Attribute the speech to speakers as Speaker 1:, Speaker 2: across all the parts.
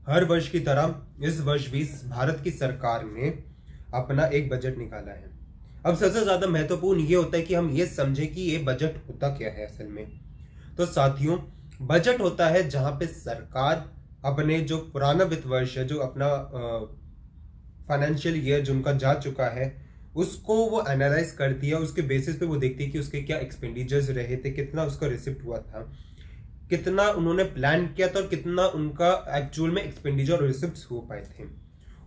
Speaker 1: हर वर्ष की तरह इस वर्ष भी भारत की सरकार ने अपना एक बजट निकाला है। अब सबसे ज्यादा महत्वपूर्ण ये होता है कि हम ये समझें कि ये बजट होता क्या है असल में। तो साथियों, बजट होता है जहां पे सरकार अपने जो पुराना वित्त वर्ष है, जो अपना फाइनेंशियल ईयर जो उनका जा चुका है, उसको वो एनालाइज करती है। उसके बेसिस पे वो देखती है कि उसके क्या एक्सपेंडिचर्स रहे थे, कितना उसका रिसिप्ट हुआ था, कितना उन्होंने प्लान किया था और कितना उनका एक्चुअल में एक्सपेंडिचर और रिसिप्ट्स हो पाए थे।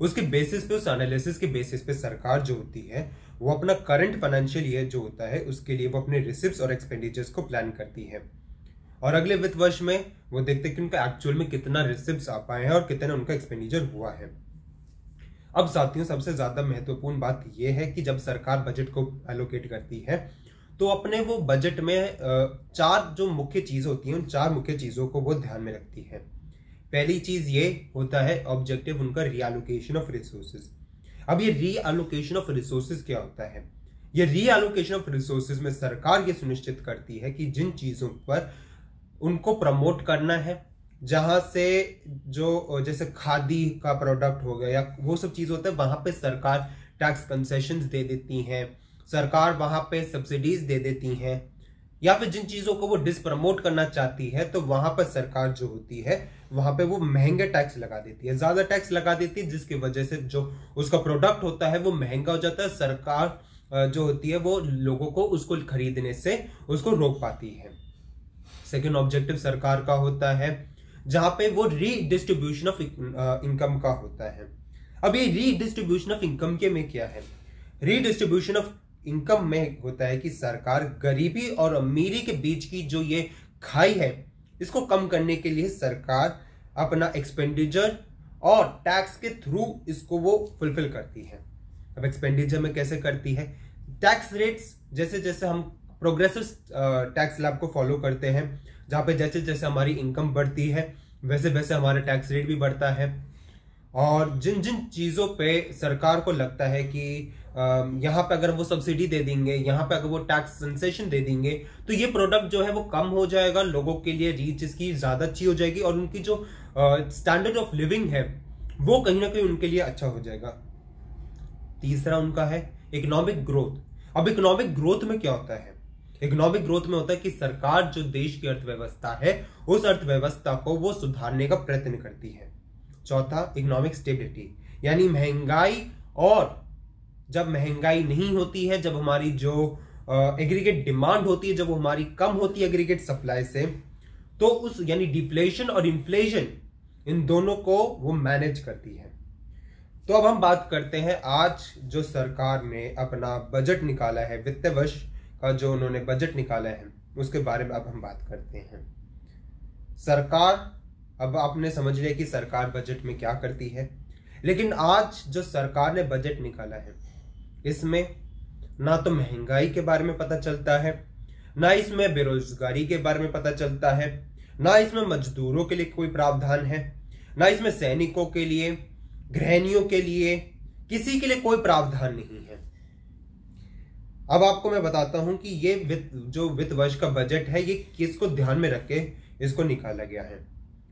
Speaker 1: उसके बेसिस पे, उस एनालिसिस के बेसिस पे सरकार जो होती है वो अपना करंट फाइनेंशियल ईयर जो होता है उसके लिए वो अपने रिसिप्ट्स और एक्सपेंडिचर्स को प्लान करती है। और अगले वित्त वर्ष में वो देखते हैं कि उनका एक्चुअल में कितना रिसिप्ट्स आ पाए हैं और कितना उनका एक्सपेंडिचर हुआ है। अब साथियों, सबसे ज्यादा महत्वपूर्ण बात यह है कि जब सरकार बजट को एलोकेट करती है तो अपने वो बजट में चार जो मुख्य चीज होती हैं, उन चार मुख्य चीजों को वो ध्यान में रखती है। पहली चीज ये होता है ऑब्जेक्टिव उनका रीएलोकेशन ऑफ रिसोर्सेज। अब ये रीएलोकेशन ऑफ रिसोर्सेज क्या होता है? ये रीएलोकेशन ऑफ रिसोर्सेज में सरकार ये सुनिश्चित करती है कि जिन चीजों पर उनको प्रमोट करना है, जहां से जो जैसे खादी का प्रोडक्ट हो गया या वो सब चीज होता है, वहां पे सरकार टैक्स कंसेशंस दे देती हैं, सरकार वहां पे सब्सिडीज दे देती हैं, या फिर जिन चीजों को वो डिसप्रमोट करना चाहती है तो वहां पर सरकार जो होती है वहां पे वो महंगे टैक्स लगा देती है, ज्यादा टैक्स लगा देती है, जिसकी वजह से जो उसका प्रोडक्ट होता है वो महंगा हो जाता है। सरकार जो होती है वो लोगों को उसको खरीदने से उसको रोक पाती है। सेकेंड ऑब्जेक्टिव सरकार का होता है जहां पे वो रीडिस्ट्रीब्यूशन ऑफ इनकम का होता है। अब ये रीडिस्ट्रीब्यूशन ऑफ इनकम के में क्या है? रीडिस्ट्रीब्यूशन ऑफ इनकम में होता है कि सरकार गरीबी और अमीरी के बीच की जो ये खाई है इसको कम करने के लिए सरकार अपना एक्सपेंडिचर और टैक्स के थ्रू इसको वो फुलफिल करती है। अब एक्सपेंडिचर में कैसे करती है? टैक्स रेट्स, जैसे जैसे हम प्रोग्रेसिव टैक्स स्लैब को फॉलो करते हैं, जहां पे जैसे जैसे हमारी इनकम बढ़ती है वैसे वैसे हमारा टैक्स रेट भी बढ़ता है। और जिन जिन चीजों पे सरकार को लगता है कि यहाँ पे अगर वो सब्सिडी दे देंगे, यहाँ पे अगर वो टैक्स कंसेशन दे देंगे तो ये प्रोडक्ट जो है वो कम हो जाएगा, लोगों के लिए रीच इसकी ज्यादा अच्छी हो जाएगी और उनकी जो स्टैंडर्ड ऑफ लिविंग है वो कहीं ना कहीं उनके लिए अच्छा हो जाएगा। तीसरा उनका है इकोनॉमिक ग्रोथ। अब इकोनॉमिक ग्रोथ में क्या होता है? इकोनॉमिक ग्रोथ में होता है कि सरकार जो देश की अर्थव्यवस्था है उस अर्थव्यवस्था को वो सुधारने का प्रयत्न करती है। चौथा इकोनॉमिक स्टेबिलिटी, यानी महंगाई, और जब महंगाई नहीं होती है, जब हमारी जो एग्रीगेट डिमांड होती है जब वो हमारी कम होती है एग्रीगेट सप्लाई से, तो उस यानी डिफ्लेशन और इन्फ्लेशन इन दोनों को वो मैनेज करती है। तो अब हम बात करते हैं आज जो सरकार ने अपना बजट निकाला है, वित्त वर्ष का जो उन्होंने बजट निकाला है उसके बारे में अब हम बात करते हैं। सरकार, अब आपने समझ लिया कि सरकार बजट में क्या करती है, लेकिन आज जो सरकार ने बजट निकाला है इसमें ना तो महंगाई के बारे में पता चलता है, ना इसमें बेरोजगारी के बारे में पता चलता है, ना इसमें मजदूरों के लिए कोई प्रावधान है, ना इसमें सैनिकों के लिए, गृहिणियों के लिए, किसी के लिए कोई प्रावधान नहीं है। अब आपको मैं बताता हूं कि ये वित्त वर्ष का बजट है ये किसको ध्यान में रख के इसको निकाला गया है।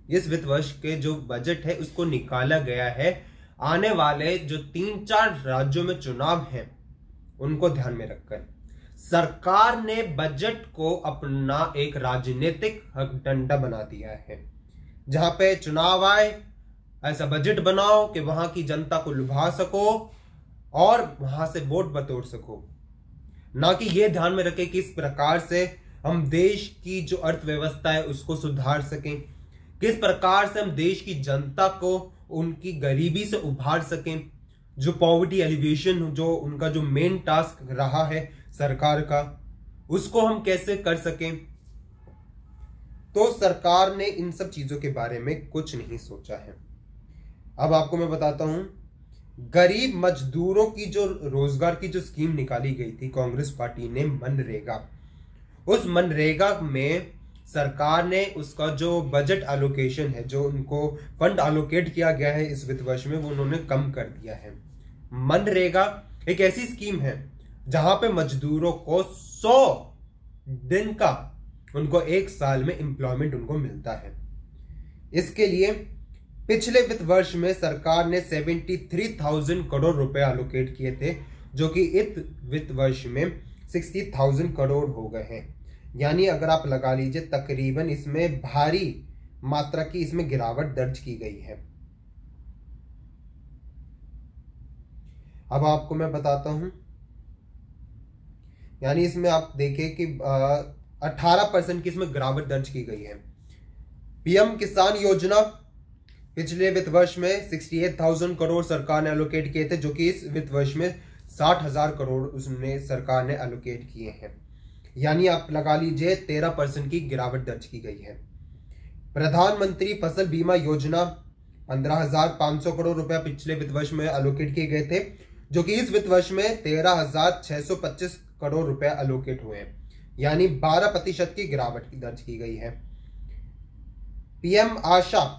Speaker 1: इस वित्त वर्ष के जो बजट है उसको निकाला गया है आने वाले जो 3-4 राज्यों में चुनाव हैं उनको ध्यान में रखकर। सरकार ने बजट को अपना एक राजनीतिक हथकंडा बना दिया है। जहां पे चुनाव आए ऐसा बजट बनाओ कि वहां की जनता को लुभा सको और वहां से वोट बटोर सको, ना कि यह ध्यान में रखे कि इस प्रकार से हम देश की जो अर्थव्यवस्था है उसको सुधार सकें, किस प्रकार से हम देश की जनता को उनकी गरीबी से उभार सकें, जो पॉवर्टी एलिवेशन जो उनका जो मेन टास्क रहा है सरकार का, उसको हम कैसे कर सकें। तो सरकार ने इन सब चीजों के बारे में कुछ नहीं सोचा है। अब आपको मैं बताता हूं, गरीब मजदूरों की जो रोजगार की जो स्कीम निकाली गई थी कांग्रेस पार्टी ने, मनरेगा, उस मनरेगा में सरकार ने उसका जो बजट एलोकेशन है, जो उनको फंड एलोकेट किया गया है इस वित्त वर्ष में, वो उन्होंने कम कर दिया है। मनरेगा एक ऐसी स्कीम है जहां पे मजदूरों को 100 दिन का उनको 1 साल में एम्प्लॉयमेंट उनको मिलता है। इसके लिए पिछले वित्त वर्ष में सरकार ने 73,000 करोड़ रुपए एलोकेट किए थे, जो कि इस वित्त वर्ष में 60,000 करोड़ हो गए हैं। यानी अगर आप लगा लीजिए तकरीबन इसमें भारी मात्रा की इसमें गिरावट दर्ज की गई है। अब आपको मैं बताता हूं, यानी इसमें आप देखें कि 18% की इसमें गिरावट दर्ज की गई है। पीएम किसान योजना पिछले वित्त वर्ष में 68,000 करोड़ सरकार ने एलोकेट किए थे, जो कि इस वित्त वर्ष में 60,000 करोड़ उसने सरकार ने एलोकेट किए हैं। यानी आप लगा लीजिए 13% की गिरावट दर्ज की गई है। प्रधानमंत्री फसल बीमा योजना 15,500 करोड़ रुपया पिछले वित्त वर्ष में एलोकेट किए गए थे, जो कि इस वित्त वर्ष में 13,625 करोड़ रुपया एलोकेट हुए हैं। यानी 12% की गिरावट दर्ज की गई है। पीएम आशा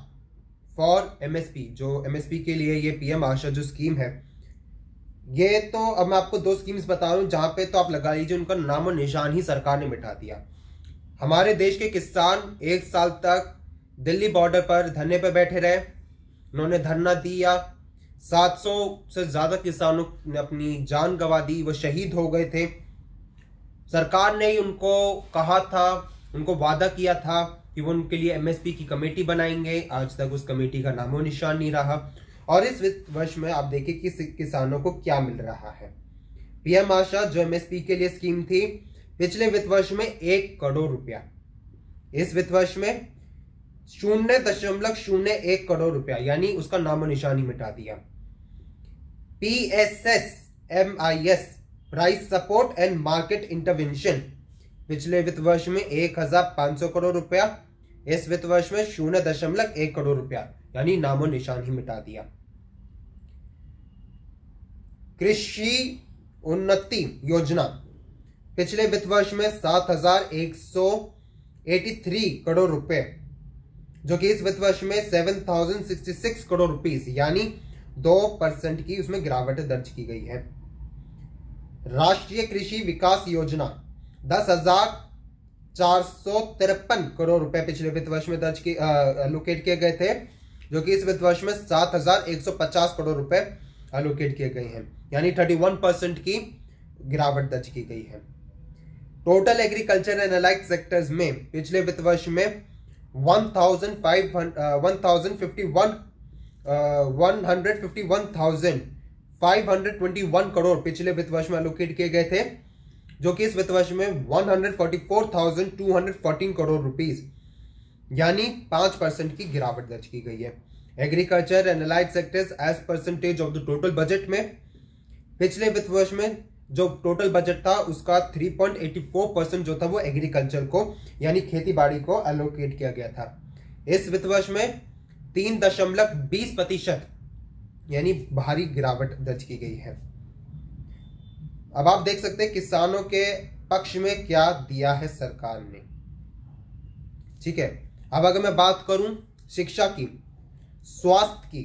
Speaker 1: फॉर एमएसपी, जो एमएसपी के लिए ये पीएम आशा जो स्कीम है, ये तो अब मैं आपको 2 स्कीम्स बता रहा हूं जहां पे तो आप लगा लीजिए उनका नामो निशान ही सरकार ने मिटा दिया। हमारे देश के किसान 1 साल तक दिल्ली बॉर्डर पर धरने पर बैठे रहे, उन्होंने धरना दिया। 700 से ज्यादा किसानों ने अपनी जान गंवा दी, वो शहीद हो गए थे। सरकार ने ही उनको कहा था, उनको वादा किया था कि वो उनके लिए एमएसपी की कमेटी बनाएंगे। आज तक उस कमेटी का नामो निशान नहीं रहा। और इस वित्त वर्ष में आप देखिए कि किसानों को क्या मिल रहा है। पीएम आशा जो एमएसपी के लिए स्कीम थी, पिछले वित्त वर्ष में 1 करोड़ रुपया, इस वित्त वर्ष में 0.01 करोड़ रुपया, यानी उसका नामो निशान ही मिटा दिया। PSSMIS price support and market intervention पिछले वित्त वर्ष में 1,500 करोड़ रुपया, इस वित्त वर्ष में 0.1 करोड़ रुपया, यानी नामो निशान ही मिटा दिया। कृषि उन्नति योजना पिछले वित्त वर्ष में 7,183 करोड़ रुपए, जो कि इस वित्त वर्ष में 7,066 करोड़ रुपीस, यानी 2% की उसमें गिरावट दर्ज की गई है। राष्ट्रीय कृषि विकास योजना 10,453 करोड़ रुपए पिछले वित्त वर्ष में दर्ज की एलोकेट किए गए थे, जो कि इस वित्त वर्ष में 7,150 करोड़ रुपए एलोकेट किए गए हैं, यानी 31% की गिरावट दर्ज की गई है। Total agriculture and allied sectors में पिछले वित्त वर्ष में 151,521 करोड़ पिछले वित्त वर्ष में एलोकेट किए गए थे, जो कि इस वित्त वर्ष में 144,214 करोड़ रुपीस, यानी 5% की गिरावट दर्ज की गई है। Agriculture and allied sectors as percentage of the total budget में पिछले वित्त वर्ष में जो टोटल बजट था उसका 3.84% जो था वो एग्रीकल्चर को, यानी खेती बाड़ी को एलोकेट किया गया था। इस वित्त वर्ष में 3.20%, यानी भारी गिरावट दर्ज की गई है। अब आप देख सकते हैं किसानों के पक्ष में क्या दिया है सरकार ने। ठीक है, अब अगर मैं बात करूं शिक्षा की, स्वास्थ्य की,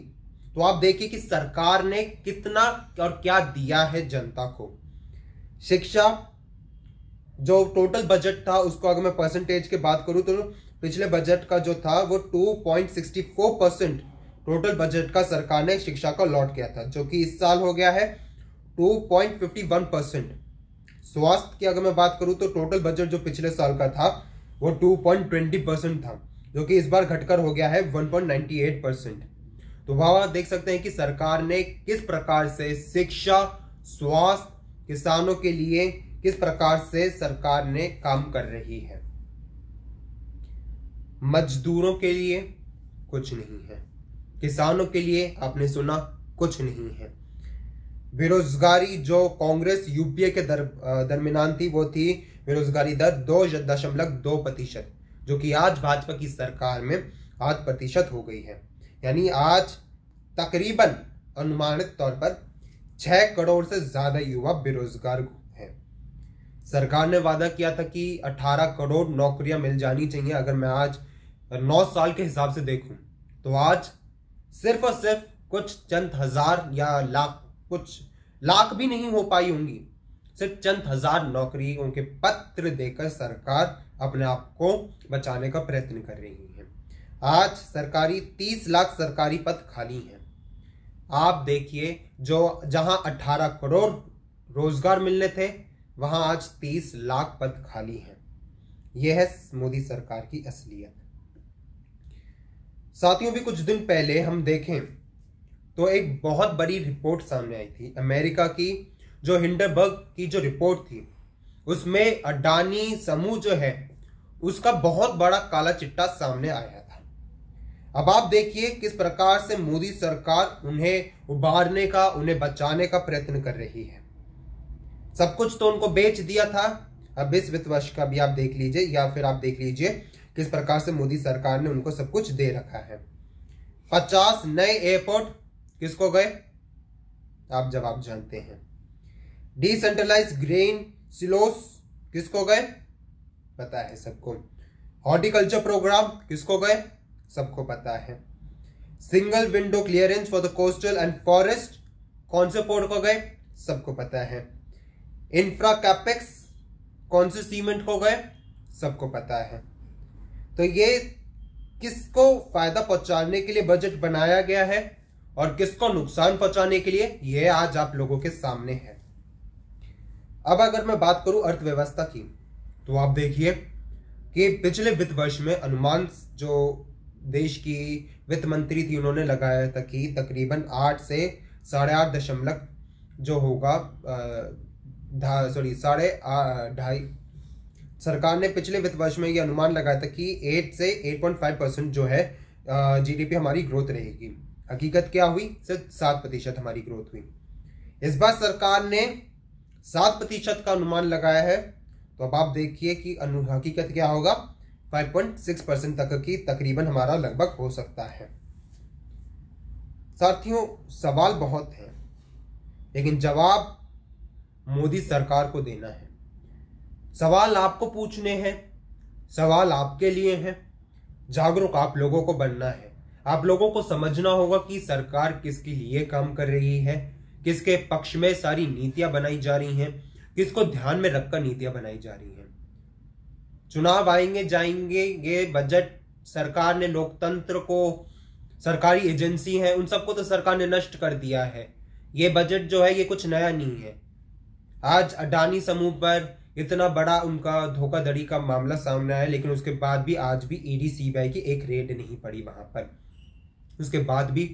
Speaker 1: तो आप देखिए कि सरकार ने कितना और क्या दिया है जनता को। शिक्षा जो टोटल बजट था उसको अगर मैं परसेंटेज की बात करूं तो पिछले बजट का जो था वो 2.64% टोटल बजट का सरकार ने शिक्षा को अलॉट किया था, जो कि इस साल हो गया है 2.51%। स्वास्थ्य की अगर मैं बात करूं तो टोटल बजट जो पिछले साल का था वो 2.20% था, जो कि इस बार घटकर हो गया है 1.98%। तो वहां देख सकते हैं कि सरकार ने किस प्रकार से शिक्षा, स्वास्थ्य, किसानों के लिए किस प्रकार से सरकार ने काम कर रही है। मजदूरों के लिए कुछ नहीं है, किसानों के लिए आपने सुना कुछ नहीं है। बेरोजगारी जो कांग्रेस यूपीए के दरमियान थी वो थी बेरोजगारी दर 2.2%, जो कि आज भाजपा की सरकार में 8% हो गई है। यानी आज तकरीबन अनुमानित तौर पर 6 करोड़ से ज्यादा युवा बेरोजगार हैं। सरकार ने वादा किया था कि 18 करोड़ नौकरियां मिल जानी चाहिए। अगर मैं आज 9 साल के हिसाब से देखूं तो आज सिर्फ और सिर्फ कुछ चंद हजार या लाख, कुछ लाख भी नहीं हो पाई होंगी, सिर्फ चंद हजार नौकरियों के पत्र देकर सरकार अपने आप को बचाने का प्रयत्न कर रही है। आज 30 लाख सरकारी पद खाली हैं। आप देखिए, जो जहां 18 करोड़ रोजगार मिलने थे वहां आज 30 लाख पद खाली हैं। यह है मोदी सरकार की असलियत। साथियों, भी कुछ दिन पहले हम देखें तो एक बहुत बड़ी रिपोर्ट सामने आई थी अमेरिका की, जो हिंडनबर्ग की जो रिपोर्ट थी, उसमें अडानी समूह जो है उसका बहुत बड़ा काला चिट्टा सामने आया था। अब आप देखिए किस प्रकार से मोदी सरकार उन्हें उबारने का, उन्हें बचाने का प्रयत्न कर रही है। सब कुछ तो उनको बेच दिया था, अब इस वित्त वर्ष का भी आप देख लीजिए, या फिर आप देख लीजिए किस प्रकार से मोदी सरकार ने उनको सब कुछ दे रखा है। 50 नए एयरपोर्ट किसको गए? आप जवाब जानते हैं। डिसेंट्रलाइज ग्रेन सिलोस किसको गए? पता है सबको। हॉर्टिकल्चर प्रोग्राम किसको गए? सबको पता है। Single window clearance for the coastal and forest कौन से पोर्ट को गए? सबको पता है। इंफ्रा कैपेक्स कौन से सीमेंट को गए? सबको पता है। तो ये किसको फायदा पहुंचाने के लिए बजट बनाया गया है और किसको नुकसान पहुंचाने के लिए, यह आज आप लोगों के सामने है। अब अगर मैं बात करूं अर्थव्यवस्था की, तो आप देखिए कि पिछले वित्त वर्ष में अनुमान जो देश की वित्त मंत्री थी उन्होंने लगाया था कि तकरीबन 8 से 8.5 दशमलव जो होगा, साढ़े 2.5, सरकार ने पिछले वित्त वर्ष में ये अनुमान लगाया था कि 8 से 8.5% जो है जीडीपी हमारी ग्रोथ रहेगी। हकीकत क्या हुई? सिर्फ 7% हमारी ग्रोथ हुई। इस बार सरकार ने 7% का अनुमान लगाया है, तो अब आप देखिए कि हकीकत क्या होगा। 5.6% तक की तकरीबन हमारा लगभग हो सकता है। साथियों, सवाल बहुत हैं, लेकिन जवाब मोदी सरकार को देना है। सवाल आपको पूछने हैं, सवाल आपके लिए हैं। जागरूक आप लोगों को बनना है। आप लोगों को समझना होगा कि सरकार किसके लिए काम कर रही है, किसके पक्ष में सारी नीतियां बनाई जा रही हैं, किसको ध्यान में रखकर नीतियां बनाई जा रही हैं। चुनाव आएंगे जाएंगे, ये बजट सरकार ने लोकतंत्र को, सरकारी एजेंसी है उन सबको तो सरकार ने नष्ट कर दिया है। ये बजट जो है ये कुछ नया नहीं है। आज अडानी समूह पर इतना बड़ा उनका धोखाधड़ी का मामला सामने आया, लेकिन उसके बाद भी आज भी ईडी सीबीआई की एक रेड नहीं पड़ी वहां पर। उसके बाद भी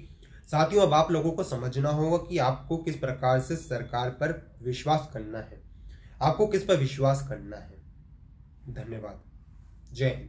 Speaker 1: साथियों, अब आप लोगों को समझना होगा कि आपको किस प्रकार से सरकार पर विश्वास करना है, आपको किस पर विश्वास करना है। धन्यवाद। जय हिंद।